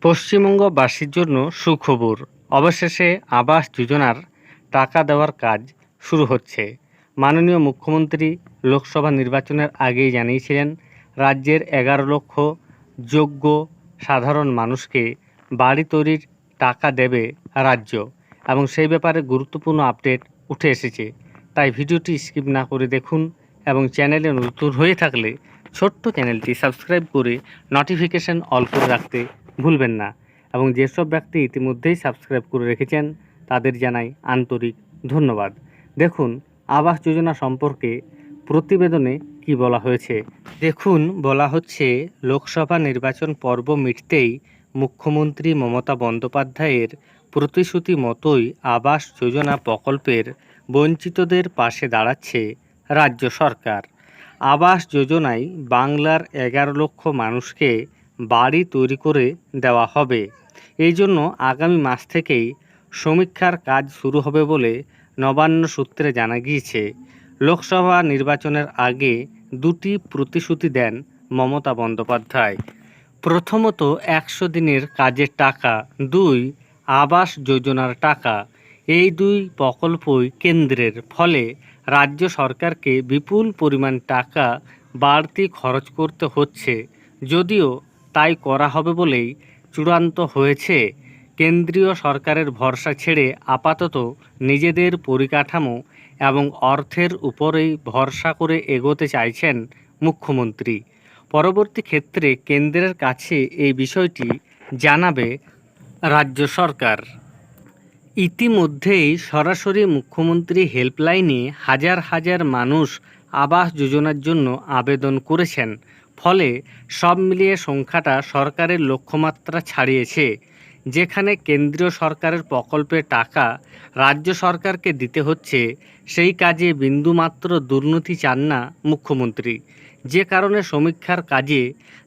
পশ্চিমবঙ্গবাসীর জন্য সুখবর। অবশেষে আবাস যোজনার টাকা দেওয়ার কাজ শুরু হচ্ছে। মাননীয় মুখ্যমন্ত্রী লোকসভা নির্বাচনের আগেই জানিয়েছিলেন রাজ্যের 11 লক্ষ যোগ্য সাধারণ মানুষকে বাড়ি তৈরির টাকা দেবে রাজ্য, এবং সেই ব্যাপারে গুরুত্বপূর্ণ আপডেট উঠে এসেছে। তাই ভিডিওটি স্কিপ না করে দেখুন, এবং চ্যানেলে নতুন হয়ে থাকলে ছোট্ট চ্যানেলটি সাবস্ক্রাইব করে নোটিফিকেশান অল করে রাখতে ভুলবেন না। এবং যেসব ব্যক্তি ইতিমধ্যেই সাবস্ক্রাইব করে রেখেছেন তাদের জানাই আন্তরিক ধন্যবাদ। দেখুন আবাস যোজনা সম্পর্কে প্রতিবেদনে কি বলা হয়েছে। দেখুন, বলা হচ্ছে লোকসভা নির্বাচন পর্ব মিটতেই মুখ্যমন্ত্রী মমতা বন্দ্যোপাধ্যায়ের প্রতিশ্রুতি মতোই আবাস যোজনা প্রকল্পের বঞ্চিতদের পাশে দাঁড়াচ্ছে রাজ্য সরকার। আবাস যোজনায় বাংলার 11 লক্ষ মানুষকে বাড়ি তৈরি করে দেওয়া হবে। এই জন্য আগামী মাস থেকেই সমীক্ষার কাজ শুরু হবে বলে নবান্ন সূত্রে জানা গিয়েছে। লোকসভা নির্বাচনের আগে দুটি প্রতিশ্রুতি দেন মমতা বন্দ্যোপাধ্যায়। প্রথমত 100 দিনের কাজের টাকা, 2 আবাস যোজনার টাকা। এই দুই প্রকল্পই কেন্দ্রের, ফলে রাজ্য সরকারকে বিপুল পরিমাণ টাকা বাড়তি খরচ করতে হচ্ছে। যদিও তাই করা হবে বলেই চূড়ান্ত হয়েছে, কেন্দ্রীয় সরকারের ভরসা ছেড়ে আপাতত নিজেদের পরিকাঠামো এবং অর্থের উপরেই ভরসা করে এগোতে চাইছেন মুখ্যমন্ত্রী। পরবর্তী ক্ষেত্রে কেন্দ্রের কাছে এই বিষয়টি জানাবে রাজ্য সরকার। ইতিমধ্যেই সরাসরি মুখ্যমন্ত্রী হেল্পলাইনে হাজার হাজার মানুষ আবাস যোজনার জন্য আবেদন করেছেন। ফলে সব মিলিয়ে সংখ্যাটা সরকারের লক্ষ্যমাত্রা ছাড়িয়েছে। যেখানে কেন্দ্রীয় সরকারের প্রকল্পের টাকা রাজ্য সরকারকে দিতে হচ্ছে, সেই কাজে বিন্দুমাত্র দুর্নীতি চান না মুখ্যমন্ত্রী। যে কারণে সমীক্ষার কাজে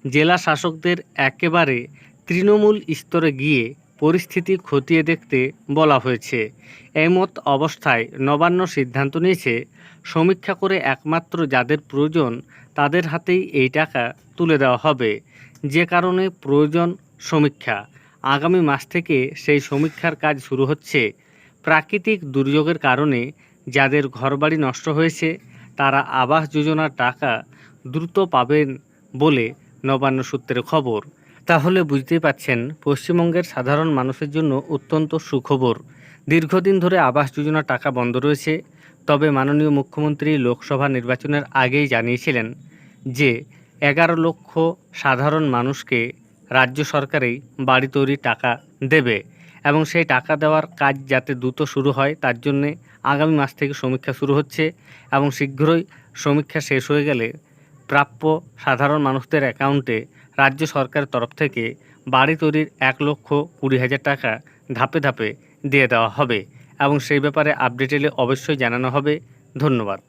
জেলা শাসকদের একেবারে তৃণমূল স্তরে গিয়ে পরিস্থিতি খতিয়ে দেখতে বলা হয়েছে। এমত অবস্থায় নবান্ন সিদ্ধান্ত নিয়েছে, সমীক্ষা করে একমাত্র যাদের প্রয়োজন তাদের হাতেই এই টাকা তুলে দেওয়া হবে। যে কারণে প্রয়োজন সমীক্ষা। আগামী মাস থেকে সেই সমীক্ষার কাজ শুরু হচ্ছে। প্রাকৃতিক দুর্যোগের কারণে যাদের ঘরবাড়ি নষ্ট হয়েছে তারা আবাস যোজনার টাকা দ্রুত পাবেন বলে নবান্ন সূত্রে খবর। তাহলে বুঝতেই পাচ্ছেন, পশ্চিমবঙ্গের সাধারণ মানুষের জন্য অত্যন্ত সুখবর। দীর্ঘদিন ধরে আবাস যোজনার টাকা বন্ধ রয়েছে। তবে মাননীয় মুখ্যমন্ত্রী লোকসভা নির্বাচনের আগেই জানিয়েছিলেন যে 11 লক্ষ সাধারণ মানুষকে রাজ্য সরকারই বাড়ি তৈরির টাকা দেবে, এবং সেই টাকা দেওয়ার কাজ যাতে দ্রুত শুরু হয় তার জন্যে আগামী মাস থেকে সমীক্ষা শুরু হচ্ছে, এবং শীঘ্রই সমীক্ষা শেষ হয়ে গেলে প্রাপ্য সাধারণ মানুষদের অ্যাকাউন্টে রাজ্য সরকারের তরফ থেকে বাড়ি তৈরির 1,20,000 টাকা ধাপে ধাপে দিয়ে দেওয়া হবে, এবং সেই ব্যাপারে আপডেট এলে অবশ্যই জানানো হবে। ধন্যবাদ।